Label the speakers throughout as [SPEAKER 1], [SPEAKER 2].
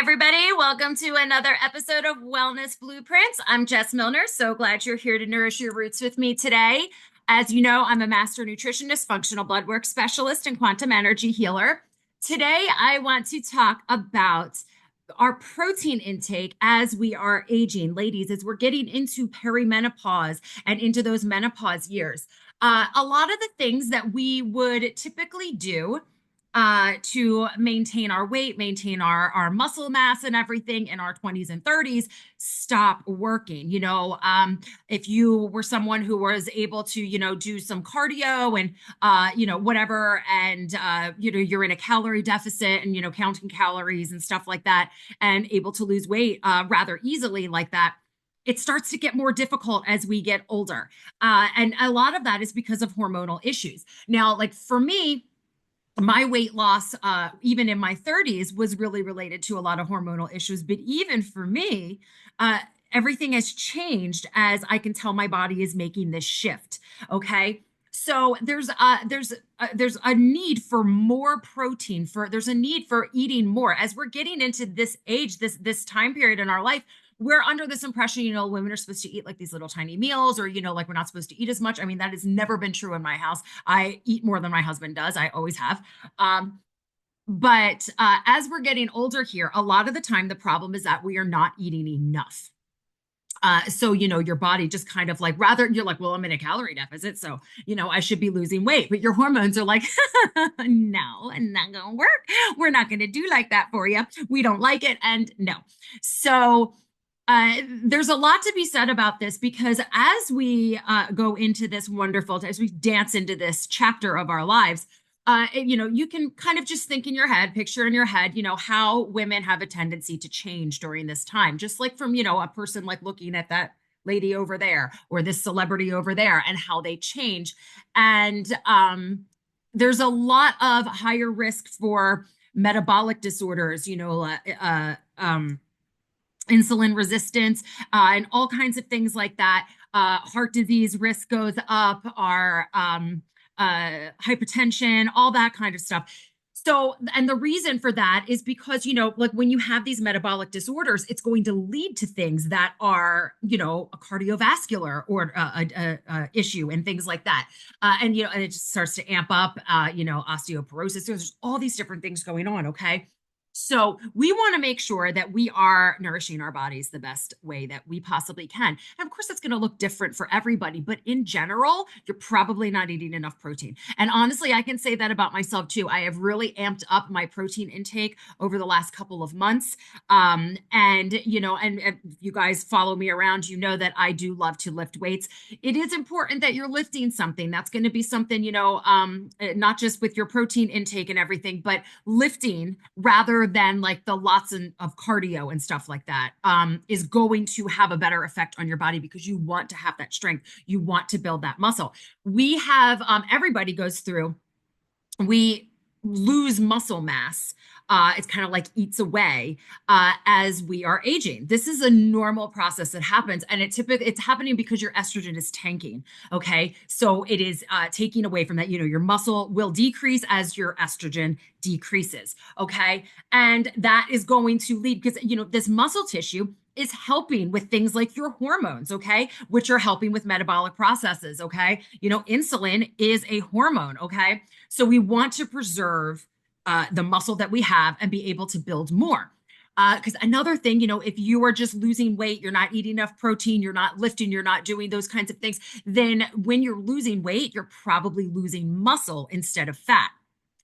[SPEAKER 1] everybody. Welcome to another episode of Wellness Blueprints. I'm Jess Milner. So glad you're here to nourish your roots with me today. As you know, I'm a master nutritionist, functional blood work specialist, and quantum energy healer. Today, I want to talk about our protein intake as we are aging. Ladies, as we're getting into perimenopause and into those menopause years, a lot of the things that we would typically do to maintain our weight, maintain our muscle mass and everything in our 20s and 30s, stop working. If you were someone who was able to, do some cardio and, whatever, and, you're in a calorie deficit and, counting calories and stuff like that, and able to lose weight rather easily like that, it starts to get more difficult as we get older. And a lot of that is because of hormonal issues. Now, like for me, my weight loss, even in my 30s, was really related to a lot of hormonal issues. But even for me, everything has changed as I can tell my body is making this shift. Okay. So there's a need for more protein, there's a need for eating more as we're getting into this age, this time period in our life. We're under this impression, women are supposed to eat like these little tiny meals, or, like we're not supposed to eat as much. I mean, that has never been true in my house. I eat more than my husband does. I always have. But as we're getting older here, a lot of the time, the problem is that we are not eating enough. So, your body just kind of like, rather, you're like, well, I'm in a calorie deficit. So, I should be losing weight. But your hormones are like, no, it's not going to work. We're not going to do like that for you. We don't like it. And no. So, there's a lot to be said about this because as we go into this as we dance into this chapter of our lives, you can kind of just think in your head, picture in your head, how women have a tendency to change during this time, just like from, a person like looking at that lady over there or this celebrity over there and how they change. And there's a lot of higher risk for metabolic disorders, insulin resistance, and all kinds of things like that. Heart disease risk goes up, our hypertension, all that kind of stuff. So, and the reason for that is because, like when you have these metabolic disorders, it's going to lead to things that are, a cardiovascular or a issue and things like that. And it just starts to amp up, osteoporosis. There's all these different things going on. Okay. So we want to make sure that we are nourishing our bodies the best way that we possibly can. And of course, that's going to look different for everybody. But in general, you're probably not eating enough protein. And honestly, I can say that about myself too. I have really amped up my protein intake over the last couple of months. And if you guys follow me around, you know that I do love to lift weights. It is important that you're lifting something. That's going to be something, not just with your protein intake and everything, but lifting rather than like the lots of cardio and stuff like that is going to have a better effect on your body because you want to have that strength. You want to build that muscle. We have, everybody goes through, we lose muscle mass. It's kind of like eats away as we are aging. This is a normal process that happens, and it's happening because your estrogen is tanking. Okay, so it is taking away from that. Your muscle will decrease as your estrogen decreases. Okay, and that is going to lead because this muscle tissue is helping with things like your hormones, okay, which are helping with metabolic processes, okay? Insulin is a hormone, okay? So we want to preserve the muscle that we have and be able to build more. Because another thing, if you are just losing weight, you're not eating enough protein, you're not lifting, you're not doing those kinds of things, then when you're losing weight, you're probably losing muscle instead of fat.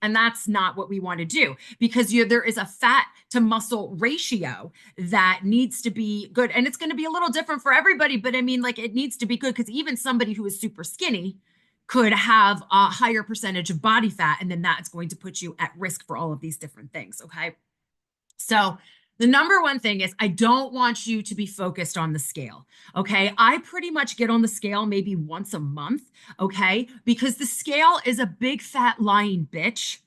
[SPEAKER 1] And that's not what we want to do because there is a fat to muscle ratio that needs to be good. And it's going to be a little different for everybody, but I mean, like it needs to be good because even somebody who is super skinny could have a higher percentage of body fat. And then that's going to put you at risk for all of these different things. Okay. So the number one thing is I don't want you to be focused on the scale. Okay. I pretty much get on the scale maybe once a month. Okay. Because the scale is a big fat lying bitch.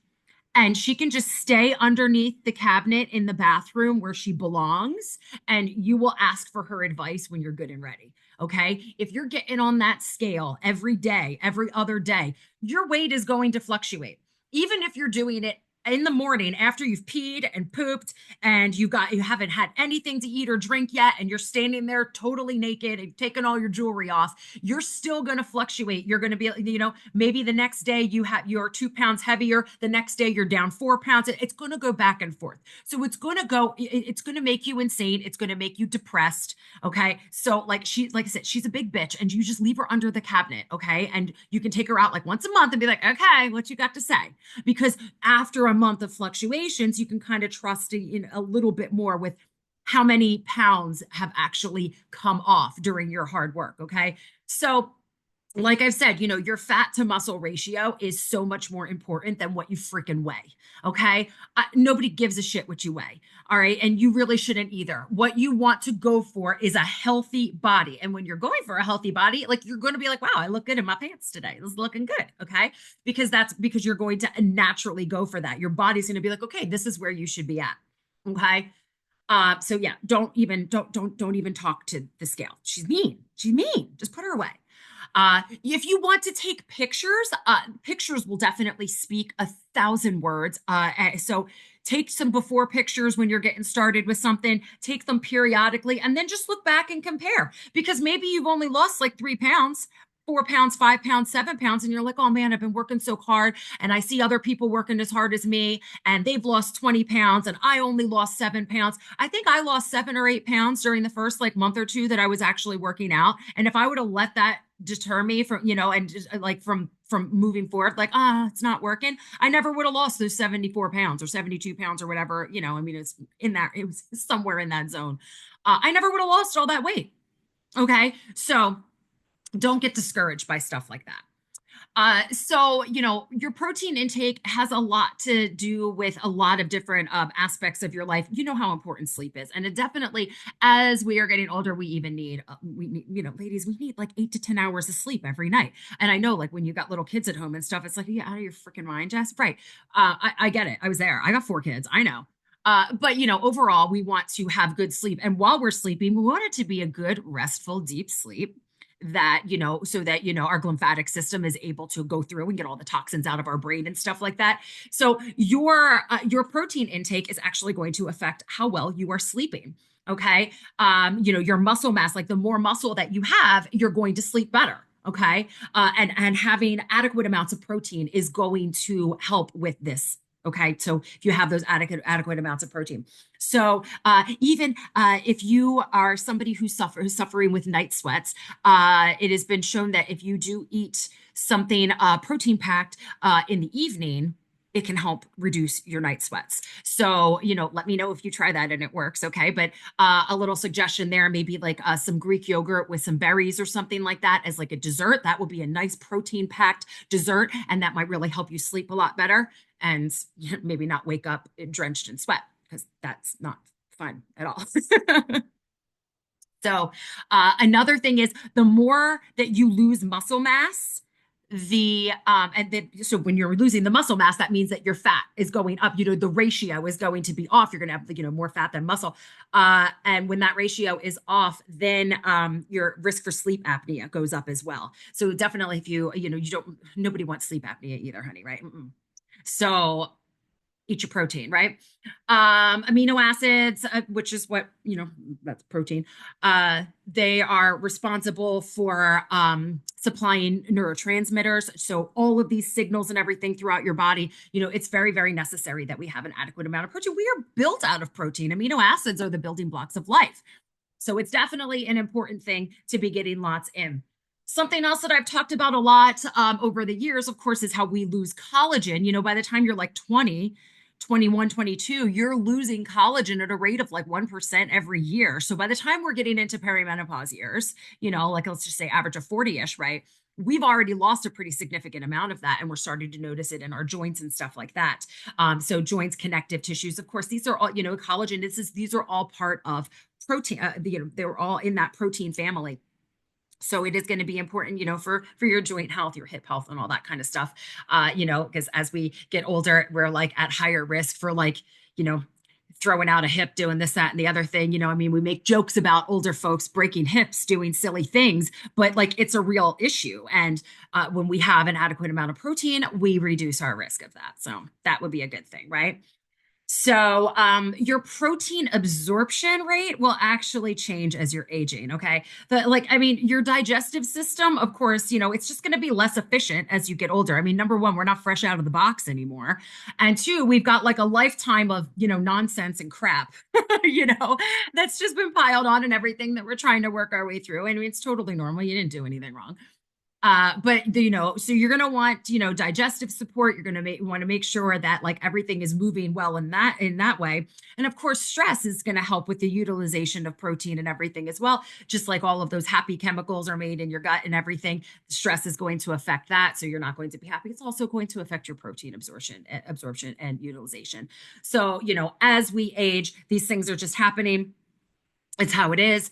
[SPEAKER 1] And she can just stay underneath the cabinet in the bathroom where she belongs. And you will ask for her advice when you're good and ready. Okay. If you're getting on that scale every day, every other day, your weight is going to fluctuate. Even if you're doing it in the morning after you've peed and pooped and you haven't had anything to eat or drink yet, and you're standing there totally naked and taking all your jewelry off, you're still going to fluctuate. You're going to be, maybe the next day you're 2 pounds heavier, the next day you're down 4 pounds. It's going to go back and forth. So it's going to make you insane. It's going to make you depressed. Okay. So like I said, she's a big bitch, and you just leave her under the cabinet. Okay. And you can take her out like once a month and be like, okay, what you got to say? Because after a month of fluctuations, you can kind of trust in a little bit more with how many pounds have actually come off during your hard work. Okay. So like I've said, your fat to muscle ratio is so much more important than what you freaking weigh. Okay. Nobody gives a shit what you weigh. All right. And you really shouldn't either. What you want to go for is a healthy body. And when you're going for a healthy body, like you're going to be like, wow, I look good in my pants today. This is looking good. Okay. Because you're going to naturally go for that. Your body's going to be like, okay, this is where you should be at. Okay. So yeah, don't even talk to the scale. She's mean. She's mean. Just put her away. If you want to take pictures, pictures will definitely speak 1,000 words. So take some before pictures when you're getting started with something, take them periodically, and then just look back and compare, because maybe you've only lost like 3 pounds. 4 pounds, 5 pounds, 7 pounds, and you're like, oh man, I've been working so hard, and I see other people working as hard as me, and they've lost 20 pounds, and I only lost 7 pounds. I think I lost 7 or 8 pounds during the first like month or two that I was actually working out. And if I would have let that deter me from, and just like from moving forward, like, it's not working, I never would have lost those 74 pounds or 72 pounds or whatever, I mean, it was somewhere in that zone. I never would have lost all that weight. Okay. So don't get discouraged by stuff like that. So, your protein intake has a lot to do with a lot of different aspects of your life. You know how important sleep is. And it definitely, as we are getting older, we even need, ladies, we need like 8 to 10 hours of sleep every night. And I know, like, when you got little kids at home and stuff, it's like, yeah, out of your freaking mind, Jess. Right. I get it. I was there. I got 4 kids. I know. But overall, we want to have good sleep. And while we're sleeping, we want it to be a good, restful, deep sleep that, so that, our lymphatic system is able to go through and get all the toxins out of our brain and stuff like that. So your protein intake is actually going to affect how well you are sleeping. Okay. Your muscle mass, like the more muscle that you have, you're going to sleep better. Okay. And having adequate amounts of protein is going to help with this. Okay. So if you have those adequate amounts of protein. So even if you are somebody who's suffering with night sweats, it has been shown that if you do eat something protein packed in the evening, it can help reduce your night sweats. So, let me know if you try that and it works. Okay. But a little suggestion there, maybe like some Greek yogurt with some berries or something like that as like a dessert. That would be a nice protein packed dessert. And that might really help you sleep a lot better and maybe not wake up drenched in sweat, because that's not fun at all. So another thing is, the more that you lose muscle mass, so when you're losing the muscle mass, that means that your fat is going up. The ratio is going to be off. You're going to have more fat than muscle. And when that ratio is off, then your risk for sleep apnea goes up as well. So definitely, if nobody wants sleep apnea either, honey, right? Mm-mm. So eat your protein, right? Amino acids, which is what, that's protein. They are responsible for supplying neurotransmitters. So all of these signals and everything throughout your body, it's very, very necessary that we have an adequate amount of protein. We are built out of protein. Amino acids are the building blocks of life. So it's definitely an important thing to be getting lots in. Something else that I've talked about a lot over the years, of course, is how we lose collagen. By the time you're like 20, 21, 22, you're losing collagen at a rate of like 1% every year. So by the time we're getting into perimenopause years, like let's just say average of 40-ish, right? We've already lost a pretty significant amount of that, and we're starting to notice it in our joints and stuff like that. So joints, connective tissues, of course, these are all, collagen, these are all part of protein. They're all in that protein family. So it is going to be important, for your joint health, your hip health, and all that kind of stuff. Because as we get older, we're like at higher risk for like, throwing out a hip, doing this, that, and the other thing. I mean, we make jokes about older folks breaking hips, doing silly things, but like it's a real issue. And when we have an adequate amount of protein, we reduce our risk of that. So that would be a good thing, right? So, your protein absorption rate will actually change as you're aging. Okay. I mean, your digestive system, of course, it's just going to be less efficient as you get older. I mean, number one, we're not fresh out of the box anymore. And two, we've got like a lifetime of, nonsense and crap, that's just been piled on and everything that we're trying to work our way through. I mean, it's totally normal. You didn't do anything wrong. But so you're going to want, digestive support. You're going to want to make sure that like everything is moving well in that way. And of course, stress is going to help with the utilization of protein and everything as well. Just like all of those happy chemicals are made in your gut and everything, stress is going to affect that. So you're not going to be happy. It's also going to affect your protein absorption and utilization. So, as we age, these things are just happening. It's how it is.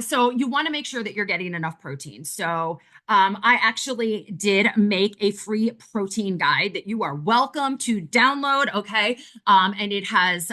[SPEAKER 1] So you want to make sure that you're getting enough protein. So I actually did make a free protein guide that you are welcome to download. Okay. And it has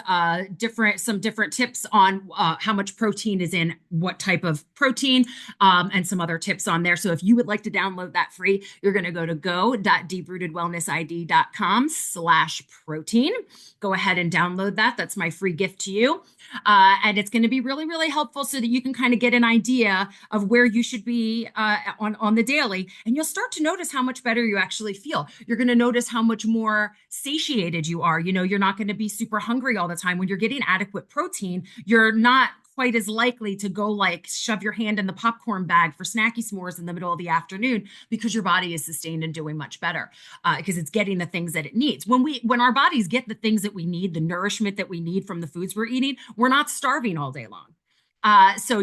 [SPEAKER 1] some different tips on how much protein is in what type of protein, and some other tips on there. So if you would like to download that free, you're going to go to go.deeprootedwellnessid.com/protein. Go ahead and download that. That's my free gift to you. And it's going to be really, really helpful so that you can kind of get an idea of where you should be on the daily. And you'll start to notice how much better you actually feel. You're going to notice how much more satiated you are. You're not going to be super hungry all the time. When you're getting adequate protein, you're not quite as likely to go like shove your hand in the popcorn bag for snacky s'mores in the middle of the afternoon, because your body is sustained and doing much better, because it's getting the things that it needs. When our bodies get the things that we need, the nourishment that we need from the foods we're eating, we're not starving all day long. So,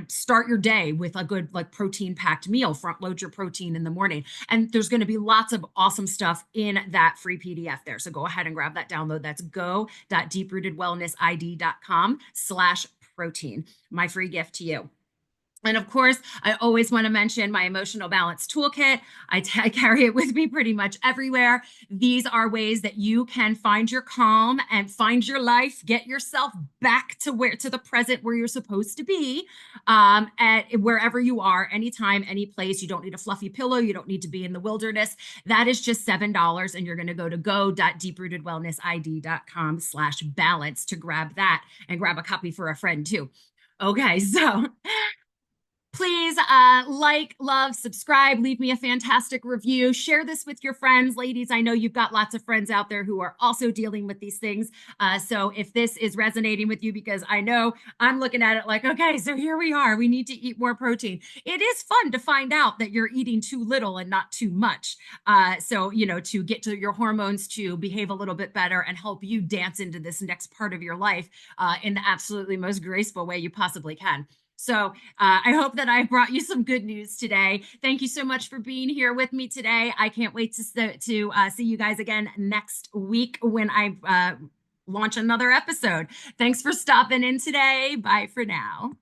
[SPEAKER 1] start your day with a good, like protein packed meal, front load your protein in the morning. And there's going to be lots of awesome stuff in that free PDF there. So go ahead and grab that download. That's go.deeprootedwellnessid.com/protein. My free gift to you. And of course, I always want to mention my emotional balance toolkit. I carry it with me pretty much everywhere. These are ways that you can find your calm and find your life, get yourself back to the present where you're supposed to be, at wherever you are, anytime, any place. You don't need a fluffy pillow. You don't need to be in the wilderness. That is just $7. And you're going to go to go.deeprootedwellnessid.com/balance to grab that, and grab a copy for a friend too. Okay, so please like, love, subscribe, leave me a fantastic review, share this with your friends. Ladies, I know you've got lots of friends out there who are also dealing with these things. So if this is resonating with you, because I know I'm looking at it like, okay, so here we are, we need to eat more protein. It is fun to find out that you're eating too little and not too much. So, to get to your hormones to behave a little bit better and help you dance into this next part of your life in the absolutely most graceful way you possibly can. So I hope that I brought you some good news today. Thank you so much for being here with me today. I can't wait to see you guys again next week when I launch another episode. Thanks for stopping in today. Bye for now.